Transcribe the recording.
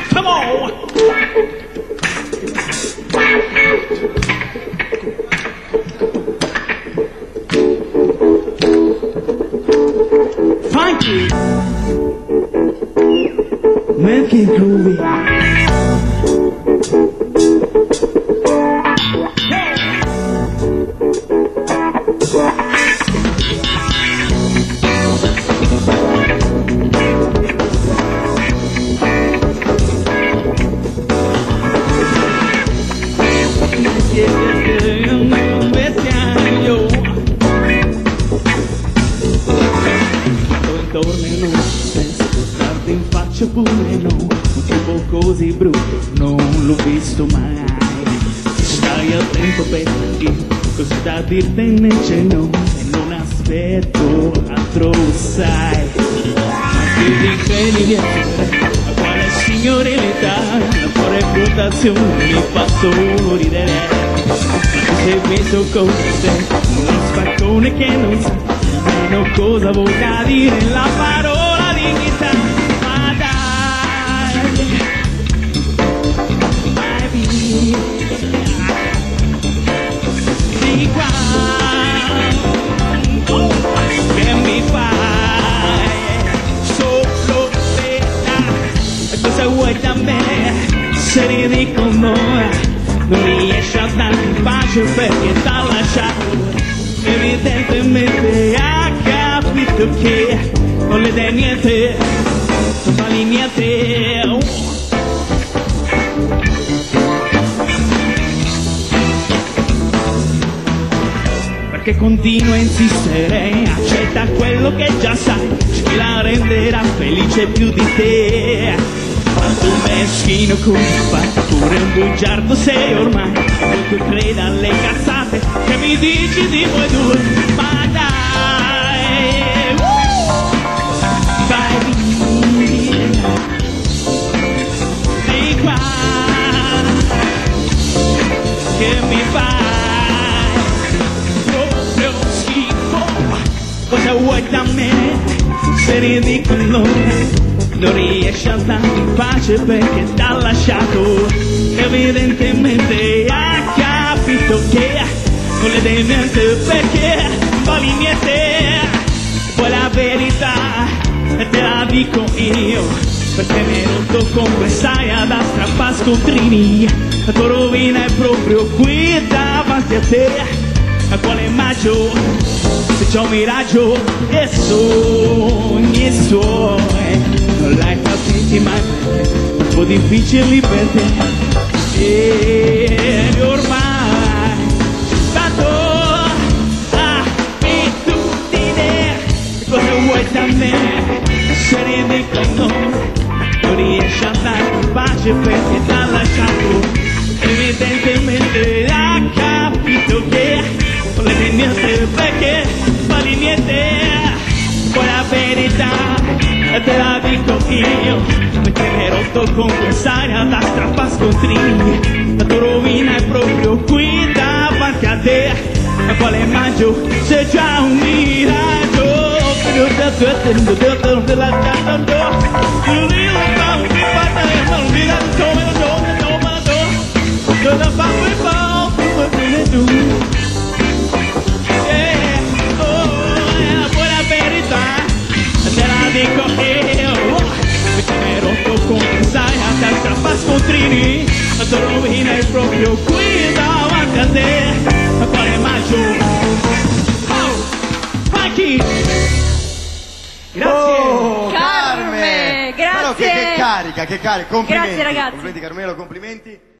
Come on! Funky! Make it groovy! Intorno e non penso guardarti in faccia pure no, un tipo così brutto non l'ho visto mai. Stai attento perché così da dirtene c'è no e non aspetto altro sai. Ma ti ricredi di essere a quale signorilità, la tua reputazione mi fa solo ridere. Ma tu sei messo con te, uno spaccone che non sa nemmeno cosa voglia dire la parola dignità. Ma dai, vai via di qua, che mi fai solo pena. Cosa vuoi da me? Se ridi con noi non riesci a darmi pace perché t'ha lasciato. Evidentemente ha capito che non le dai niente, non vali niente. Perché continua a insistere, accetta quello che già sai, c'è chi la renderà felice più di te. Ma tu meschino come fai, pure un bugiardo sei ormai, e tu credi alle cazzate che mi dici di voi due. Ma dai, vai via di qua, che mi fai proprio schifo. Cosa vuoi da me? Se ridi con noi non riesci a darmi pace perché t'ha lasciato. Evidentemente ha capito che non le dai niente perché vali niente. Poi la verità te la dico io, perché mi hai rotto con quest'aia da strappascontrini. La tua rovina è proprio qui davanti a te. A quale maggio se c'è un miraggio e sogni suoi non l'hai capiti mai, un po' difficili per te. E ormai tanto abitudine. Cosa vuoi da me? Se ridi con noi non riesci a darmi pace perché t'ha lasciato. Evidentemente ha capito che non le dai niente perché vali niente. Poi la verità te la dico io, perché mi hai rotto con quest'aria da strappascontrini. La tua rovina è proprio qui davanti a te. A quale maggio c'è già un miraggio. La tua rovina è proprio qui davanti a te. A quale maggio? Oh, Funky! Grazie! Oh, Carme, grazie! Però che carica, complimenti. Grazie, ragazzi. Complimenti Carmelo, complimenti.